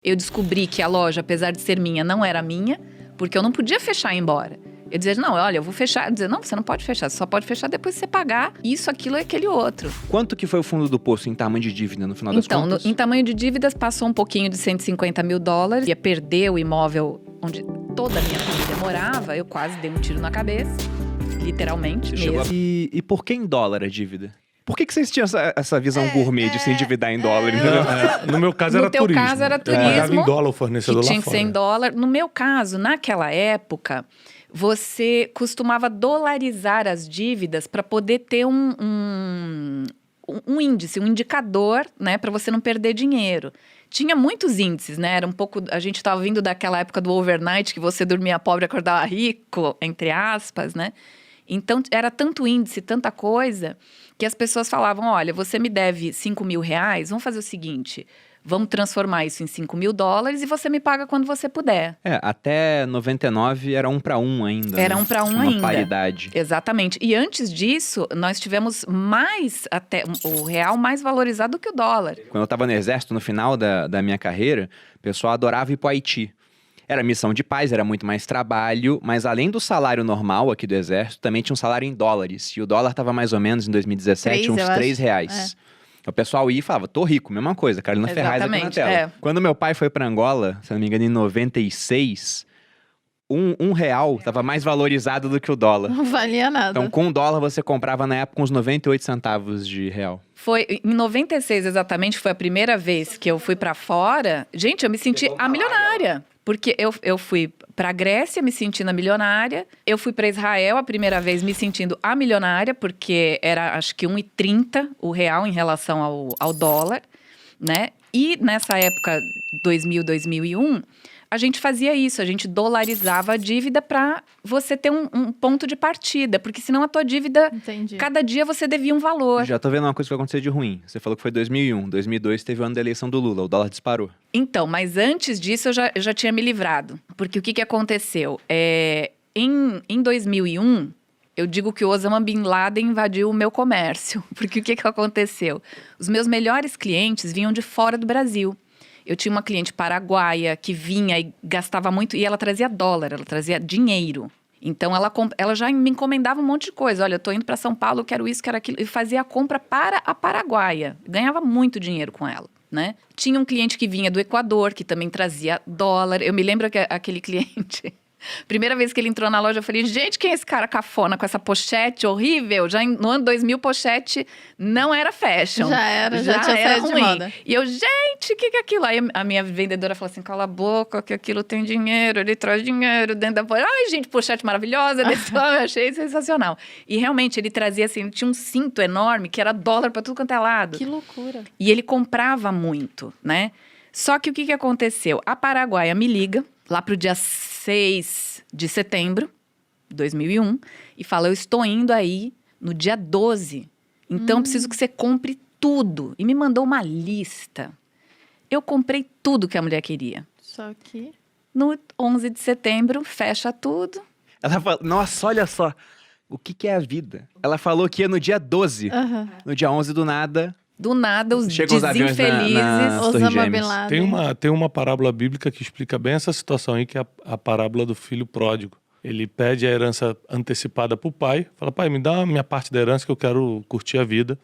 Eu descobri que a loja, apesar de ser minha, não era minha, porque eu não podia fechar e ir embora. Eu dizia, não, olha, eu vou fechar. Eu dizia, não, você não pode fechar, você só pode fechar depois que você pagar isso, aquilo e aquele outro. Quanto que foi o fundo do poço em tamanho de dívida no final das contas? Então, em tamanho de dívidas, passou um pouquinho de $150 mil. Ia perder o imóvel onde toda a minha família morava. Eu quase dei um tiro na cabeça, literalmente mesmo. E por que em dólar a dívida? Por que vocês tinham essa visão gourmet de se endividar em dólar? No meu caso era turismo. No teu caso era turismo. Pagava em dólar o fornecedor que lá tinha que ser em dólar. No meu caso, naquela época, você costumava dolarizar as dívidas para poder ter um índice, um indicador, né, para você não perder dinheiro. Tinha muitos índices, né? Era um pouco. A gente estava vindo daquela época do overnight, que você dormia pobre e acordava rico, entre aspas, né? Então, era tanto índice, tanta coisa, que as pessoas falavam, olha, você me deve R$5 mil, vamos fazer o seguinte, vamos transformar isso em $5 mil e você me paga quando você puder. Até 99 era 1 para 1 ainda. Era 1 para 1 ainda. Uma paridade. Exatamente. E antes disso, nós tivemos até o real mais valorizado do que o dólar. Quando eu estava no exército, no final da minha carreira, o pessoal adorava ir pro Haiti. Era missão de paz, era muito mais trabalho, mas além do salário normal aqui do Exército, também tinha um salário em dólares. E o dólar estava mais ou menos, em 2017, uns R$3. O pessoal ia e falava, tô rico, mesma coisa, Carolina Ferraz aqui na tela. Quando meu pai foi para Angola, se não me engano, em 96, um real estava mais valorizado do que o dólar. Não valia nada. Então, com o dólar, você comprava na época uns 98 centavos de real. Foi em 96, exatamente, foi a primeira vez que eu fui para fora. Gente, eu me senti a milionária. Porque eu fui para a Grécia me sentindo a milionária. Eu fui para Israel a primeira vez me sentindo a milionária, porque era acho que 1,30 o real em relação ao dólar, né? E nessa época, 2000, 2001, a gente fazia isso, a gente dolarizava a dívida para você ter um ponto de partida, porque senão a tua dívida, cada dia você devia um valor. Já tô vendo uma coisa que vai acontecer de ruim. Você falou que foi 2001, 2002 teve o ano da eleição do Lula, o dólar disparou. Então, mas antes disso eu já tinha me livrado, porque o que aconteceu? Em 2001, eu digo que o Osama Bin Laden invadiu o meu comércio, porque o que aconteceu? Os meus melhores clientes vinham de fora do Brasil. Eu tinha uma cliente paraguaia que vinha e gastava muito, e ela trazia dólar, ela trazia dinheiro. Então, ela já me encomendava um monte de coisa. Olha, eu tô indo para São Paulo, eu quero isso, quero aquilo. E fazia a compra para a paraguaia. Ganhava muito dinheiro com ela, né? Tinha um cliente que vinha do Equador, que também trazia dólar. Eu me lembro que aquele cliente... Primeira vez que ele entrou na loja, eu falei, gente, quem é esse cara cafona com essa pochete horrível? Já no ano 2000, pochete não era fashion. Já tinha saído ruim. de moda. E eu, gente, o que é aquilo? Aí a minha vendedora falou assim, cala a boca, que aquilo tem dinheiro, ele traz dinheiro dentro da pochete. Ai, gente, pochete maravilhosa, eu achei sensacional. E realmente, ele trazia assim, ele tinha um cinto enorme, que era dólar pra tudo quanto é lado. Que loucura. E ele comprava muito, né? Só que o que aconteceu? A paraguaia me liga, lá pro dia 6 de setembro de 2001, e fala, eu estou indo aí no dia 12, então eu preciso que você compre tudo. E me mandou uma lista. Eu comprei tudo que a mulher queria. Só que... No 11 de setembro, fecha tudo. Ela falou, nossa, olha só, o que é a vida? Ela falou que ia no dia 12, no dia 11 do nada... Do nada, os chegam desinfelizes. Osama Bin Laden. Tem uma parábola bíblica que explica bem essa situação aí, que é a parábola do filho pródigo. Ele pede a herança antecipada pro pai. Fala, pai, me dá a minha parte da herança que eu quero curtir a vida.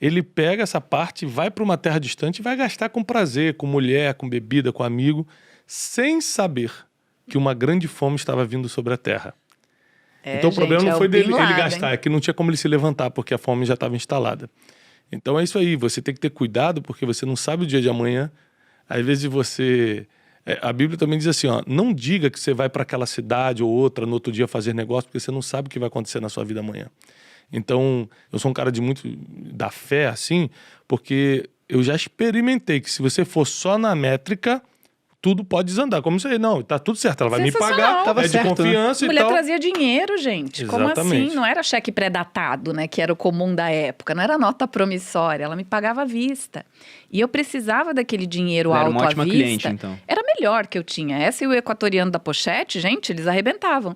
Ele pega essa parte, vai para uma terra distante e vai gastar com prazer, com mulher, com bebida, com amigo, sem saber que uma grande fome estava vindo sobre a terra. Então o problema não foi dele ele gastar, é que não tinha como ele se levantar, porque a fome já estava instalada. Então é isso aí, você tem que ter cuidado, porque você não sabe o dia de amanhã. Às vezes você... a Bíblia também diz assim, ó, não diga que você vai para aquela cidade ou outra no outro dia fazer negócio, porque você não sabe o que vai acontecer na sua vida amanhã. Então, eu sou um cara da fé, assim, porque eu já experimentei que se você for só na métrica, tudo pode desandar. Como isso aí, não, tá tudo certo, ela vai me pagar, tava é certo, de confiança, né? A e tal. mulher trazia dinheiro, gente. Exatamente. Como assim? Não era cheque pré-datado, né? Que era o comum da época. Não era nota promissória. Ela me pagava à vista. E eu precisava daquele dinheiro alto à vista. Era uma ótima cliente, então. Era melhor que eu tinha. Essa e o equatoriano da pochete, gente, eles arrebentavam.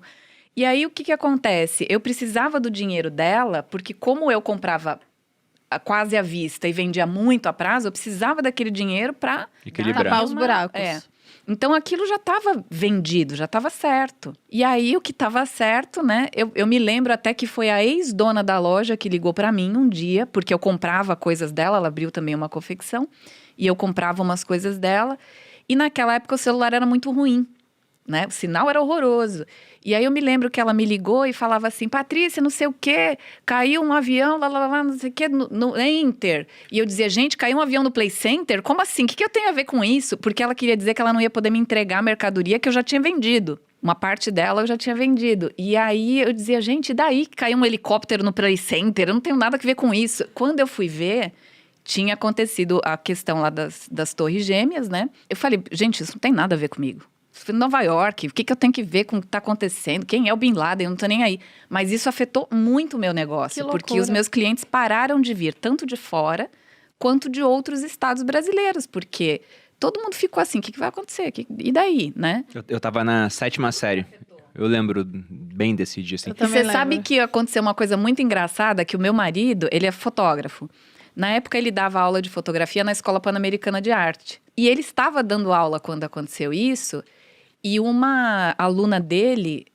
E aí, o que acontece? Eu precisava do dinheiro dela, porque como eu comprava quase à vista e vendia muito a prazo, eu precisava daquele dinheiro para equilibrar tapar os buracos. Então, aquilo já estava vendido, já estava certo. E aí, o que estava certo, né? Eu me lembro até que foi a ex-dona da loja que ligou para mim um dia, porque eu comprava coisas dela, ela abriu também uma confecção, e eu comprava umas coisas dela. E naquela época o celular era muito ruim, né? O sinal era horroroso. E aí eu me lembro que ela me ligou e falava assim, Patrícia, não sei o quê, caiu um avião, lá, não sei o quê, no Enter. E eu dizia, gente, caiu um avião no Play Center? Como assim? O que eu tenho a ver com isso? Porque ela queria dizer que ela não ia poder me entregar a mercadoria que eu já tinha vendido. Uma parte dela eu já tinha vendido. E aí eu dizia, gente, e daí que caiu um helicóptero no Play Center? Eu não tenho nada a ver com isso. Quando eu fui ver, tinha acontecido a questão lá das Torres Gêmeas, né? Eu falei, gente, isso não tem nada a ver comigo. Fui em Nova York, o que eu tenho que ver com o que está acontecendo? Quem é o Bin Laden? Eu não estou nem aí. Mas isso afetou muito o meu negócio, porque os meus clientes pararam de vir, tanto de fora, quanto de outros estados brasileiros, porque todo mundo ficou assim, o que vai acontecer? E daí, né? Eu tava na 7ª série. Eu lembro bem desse dia, assim. E você sabe que aconteceu uma coisa muito engraçada, que o meu marido, ele é fotógrafo. Na época, ele dava aula de fotografia na Escola Pan-Americana de Arte. E ele estava dando aula quando aconteceu isso. E uma aluna dele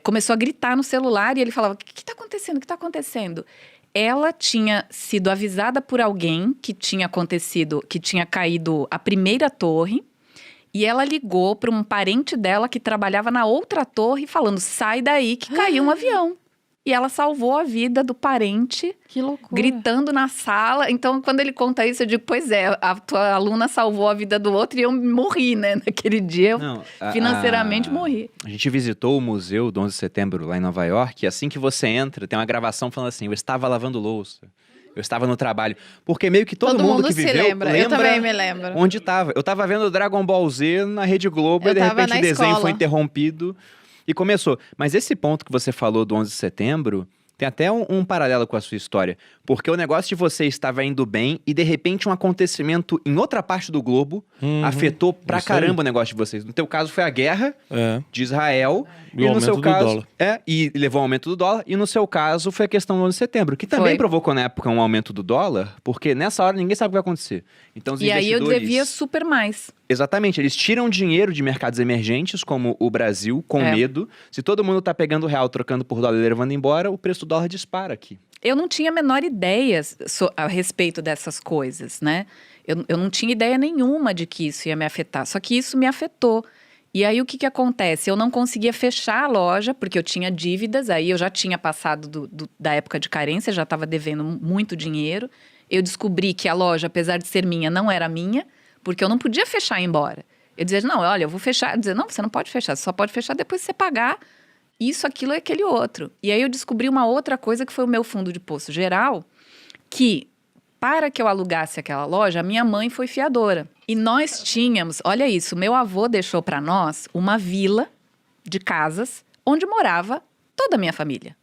começou a gritar no celular e ele falava, o que está acontecendo? O que está acontecendo? Ela tinha sido avisada por alguém que tinha acontecido, que tinha caído a primeira torre. E ela ligou para um parente dela que trabalhava na outra torre falando, sai daí que caiu um avião. E ela salvou a vida do parente. Que loucura. Gritando na sala. Então, quando ele conta isso, eu digo, pois é, a tua aluna salvou a vida do outro e eu morri, né? Naquele dia, eu financeiramente morri. A gente visitou o museu do 11 de setembro lá em Nova York. E assim que você entra, tem uma gravação falando assim, eu estava lavando louça. Eu estava no trabalho. Porque meio que todo mundo que viveu lembra. Eu também me lembro. Onde estava. Eu estava vendo Dragon Ball Z na Rede Globo e de repente o desenho foi interrompido. E começou. Mas esse ponto que você falou do 11 de setembro, tem até um paralelo com a sua história. Porque o negócio de você estava indo bem e, de repente, um acontecimento em outra parte do globo afetou pra caramba o negócio de vocês. No teu caso, foi a guerra de Israel. E o aumento do dólar. E levou ao aumento do dólar. E no seu caso, foi a questão do 11 de setembro. Que também provocou, na época, um aumento do dólar. Porque nessa hora, ninguém sabe o que vai acontecer. Então, os investidores... E aí, eu devia super mais. Exatamente, eles tiram dinheiro de mercados emergentes, como o Brasil, com medo. Se todo mundo tá pegando real, trocando por dólar e levando embora, o preço do dólar dispara aqui. Eu não tinha a menor ideia a respeito dessas coisas, né? Eu não tinha ideia nenhuma de que isso ia me afetar, só que isso me afetou. E aí, o que acontece? Eu não conseguia fechar a loja, porque eu tinha dívidas, aí eu já tinha passado da época de carência, já estava devendo muito dinheiro. Eu descobri que a loja, apesar de ser minha, não era minha, porque eu não podia fechar e ir embora. Eu dizia, não, olha, eu vou fechar. Eu dizia, não, você não pode fechar, você só pode fechar depois que você pagar isso, aquilo e aquele outro. E aí eu descobri uma outra coisa que foi o meu fundo de poço geral, que para que eu alugasse aquela loja, a minha mãe foi fiadora. E nós tínhamos, olha isso, meu avô deixou para nós uma vila de casas onde morava toda a minha família.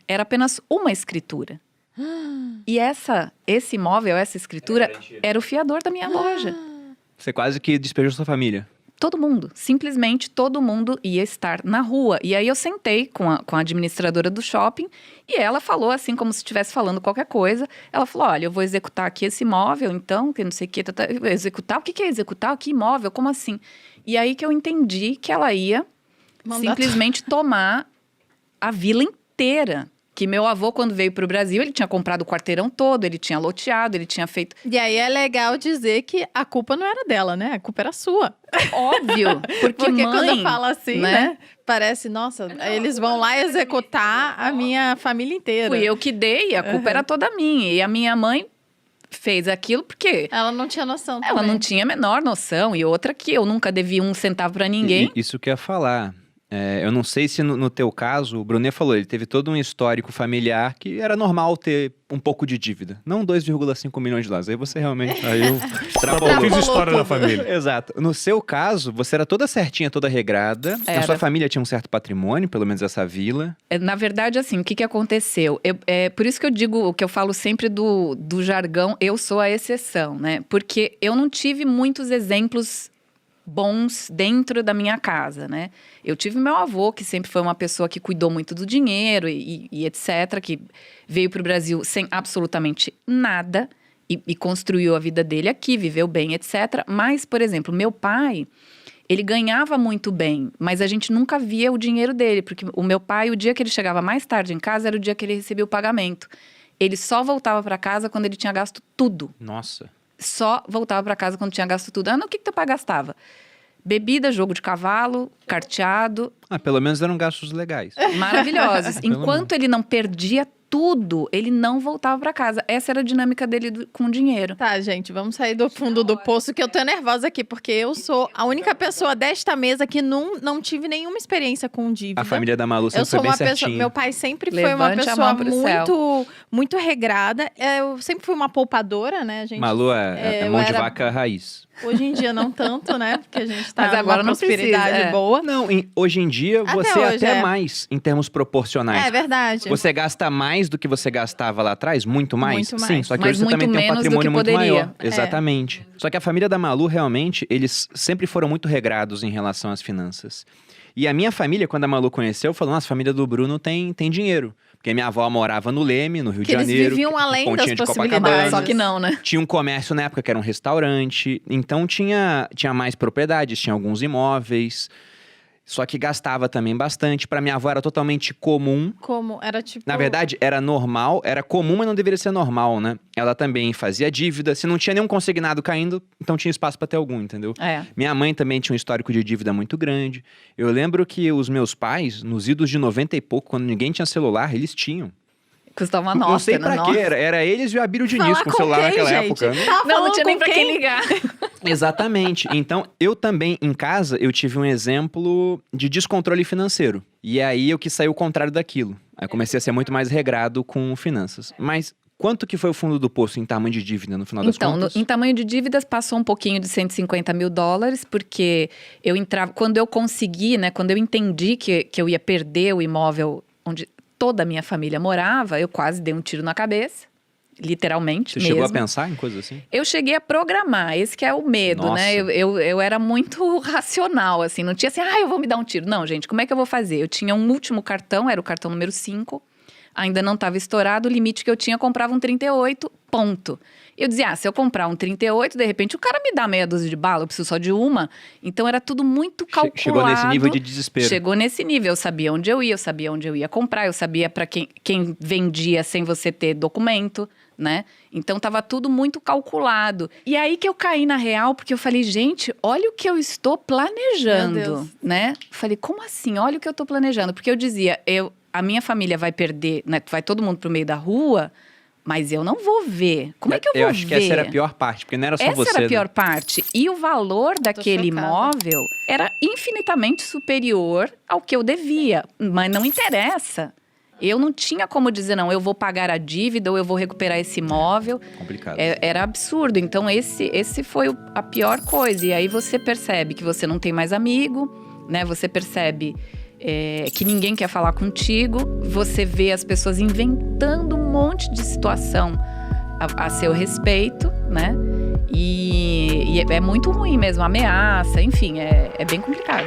Era apenas uma escritura. E esse imóvel, essa escritura, era o fiador da minha loja. Você quase que despejou sua família. Todo mundo, simplesmente todo mundo ia estar na rua. E aí eu sentei com a administradora do shopping e ela falou assim, como se estivesse falando qualquer coisa. Ela falou, olha, eu vou executar aqui esse imóvel, então, que não sei o que. Executar? O que é executar? Que imóvel? Como assim? E aí que eu entendi que ela ia simplesmente tomar a vila inteira. Que meu avô, quando veio para o Brasil, ele tinha comprado o quarteirão todo, ele tinha loteado, ele tinha feito... E aí é legal dizer que a culpa não era dela, né? A culpa era sua. Óbvio, porque mãe, quando fala assim, né? Parece, nossa, eles vão lá executar a minha família inteira. Fui eu que dei, a culpa era toda minha. E a minha mãe fez aquilo porque... Ela não tinha noção também. Ela não tinha a menor noção. E outra que eu nunca devia um centavo para ninguém. Isso que eu ia falar. Eu não sei se no teu caso, o Brunet falou, ele teve todo um histórico familiar que era normal ter um pouco de dívida. Não 2,5 milhões de dólares. Aí você realmente... Aí eu fiz história da família. Exato. No seu caso, você era toda certinha, toda regrada. A sua família tinha um certo patrimônio, pelo menos essa vila. Na verdade, assim, o que aconteceu? Por isso que eu digo, o que eu falo sempre do jargão, eu sou a exceção, né? Porque eu não tive muitos exemplos bons dentro da minha casa, né? Eu tive meu avô, que sempre foi uma pessoa que cuidou muito do dinheiro e etc., que veio para o Brasil sem absolutamente nada e construiu a vida dele aqui, viveu bem, etc. Mas, por exemplo, meu pai, ele ganhava muito bem, mas a gente nunca via o dinheiro dele, porque o meu pai, o dia que ele chegava mais tarde em casa, era o dia que ele recebia o pagamento. Ele só voltava para casa quando ele tinha gasto tudo. Nossa. Só voltava para casa quando tinha gasto tudo. Ah, no que teu pai gastava? Bebida, jogo de cavalo, carteado. Pelo menos eram gastos legais. Maravilhosos. Pelo Enquanto ele não perdia tudo, ele não voltava para casa. Essa era a dinâmica dele com o dinheiro. Tá, gente, vamos sair do fundo do poço, que eu tô nervosa aqui, porque eu sou a única pessoa desta mesa que não tive nenhuma experiência com dívida. A família da Malu Eu sempre sou foi bem uma pessoa, certinha. meu pai sempre foi uma Levante a pessoa mão pro céu. muito regrada. Eu sempre fui uma poupadora, né, gente? Malu é eu mão de era- vaca raiz. Hoje em dia não tanto, né? Porque a gente tá Mas agora numa não prosperidade precisa, é. boa. Não, hoje em dia Até você hoje, até é. mais em termos proporcionais. É verdade. Você gasta mais do que você gastava lá atrás? Muito mais? Muito Sim, mais. só que Mas hoje você muito também tem um menos do patrimônio que muito poderia. maior. É. Exatamente. Só que a família da Malu, realmente, eles sempre foram muito regrados em relação às finanças. E a minha família, quando a Malu conheceu, falou, nossa, a família do Bruno tem dinheiro. Porque minha avó morava no Leme, no Rio Que de eles Janeiro. viviam além Pontinha das de possibilidades. Copacabana. Só que não, né? Tinha um comércio na época que era um restaurante, então tinha mais propriedades, tinha alguns imóveis, só que gastava também bastante. Para minha avó era totalmente comum. Como era tipo... Na verdade, era normal, era comum, mas não deveria ser normal, né? Ela também fazia dívida. Se não tinha nenhum consignado caindo, então tinha espaço para ter algum, entendeu? É. Minha mãe também tinha um histórico de dívida muito grande. Eu lembro que os meus pais, nos idos de 90 e pouco, quando ninguém tinha celular, eles tinham. Custava uma nota, não sei né? pra Nossa. quê, era eles e o Abílio Diniz Falar com o celular quem, naquela gente? época. Tava Não, não falando tinha nem com pra quem ligar. Exatamente. Então, eu também, em casa, eu tive um exemplo de descontrole financeiro. E aí, eu quis sair o contrário daquilo. Aí, eu comecei a ser muito mais regrado com finanças. Mas quanto que foi o fundo do poço em tamanho de dívida, no final das Então, contas? em tamanho de dívidas, passou um pouquinho de $150 mil, porque eu entrava... Quando eu consegui, né? Quando eu entendi que eu ia perder o imóvel onde toda a minha família morava, eu quase dei um tiro na cabeça. Literalmente Você mesmo. chegou a pensar em coisas assim? Eu cheguei a programar, esse que é o medo, Nossa. né? Eu era muito racional, assim, não tinha assim, eu vou me dar um tiro. Não, gente, como é que eu vou fazer? Eu tinha um último cartão, era o cartão número 5, ainda não estava estourado, o limite que eu tinha, eu comprava um 38, ponto. Eu dizia, se eu comprar um 38, de repente o cara me dá meia dúzia de bala, eu preciso só de uma. Então era tudo muito calculado. Chegou nesse nível de desespero. Chegou nesse nível, eu sabia onde eu ia comprar, eu sabia para quem vendia sem você ter documento, né? Então tava tudo muito calculado. E aí que eu caí na real, porque eu falei, gente, olha o que eu estou Meu planejando, Deus. né? Falei, como assim? Olha o que eu tô planejando. Porque eu dizia, a minha família vai perder, né? Vai todo mundo pro meio da rua, mas eu não vou ver. Como é que eu vou ver? Eu acho que essa era a pior parte, porque não era só Essa você. era a né? pior parte. E o valor daquele chocada. imóvel era infinitamente superior ao que eu devia. Mas não interessa. Eu não tinha como dizer, não, eu vou pagar a dívida ou eu vou recuperar esse imóvel. Complicado. Era absurdo. Então, esse foi a pior coisa. E aí você percebe que você não tem mais amigo, né? Você percebe que ninguém quer falar contigo. Você vê as pessoas inventando um monte de situação a seu respeito, né? E é muito ruim mesmo, ameaça, enfim, é bem complicado.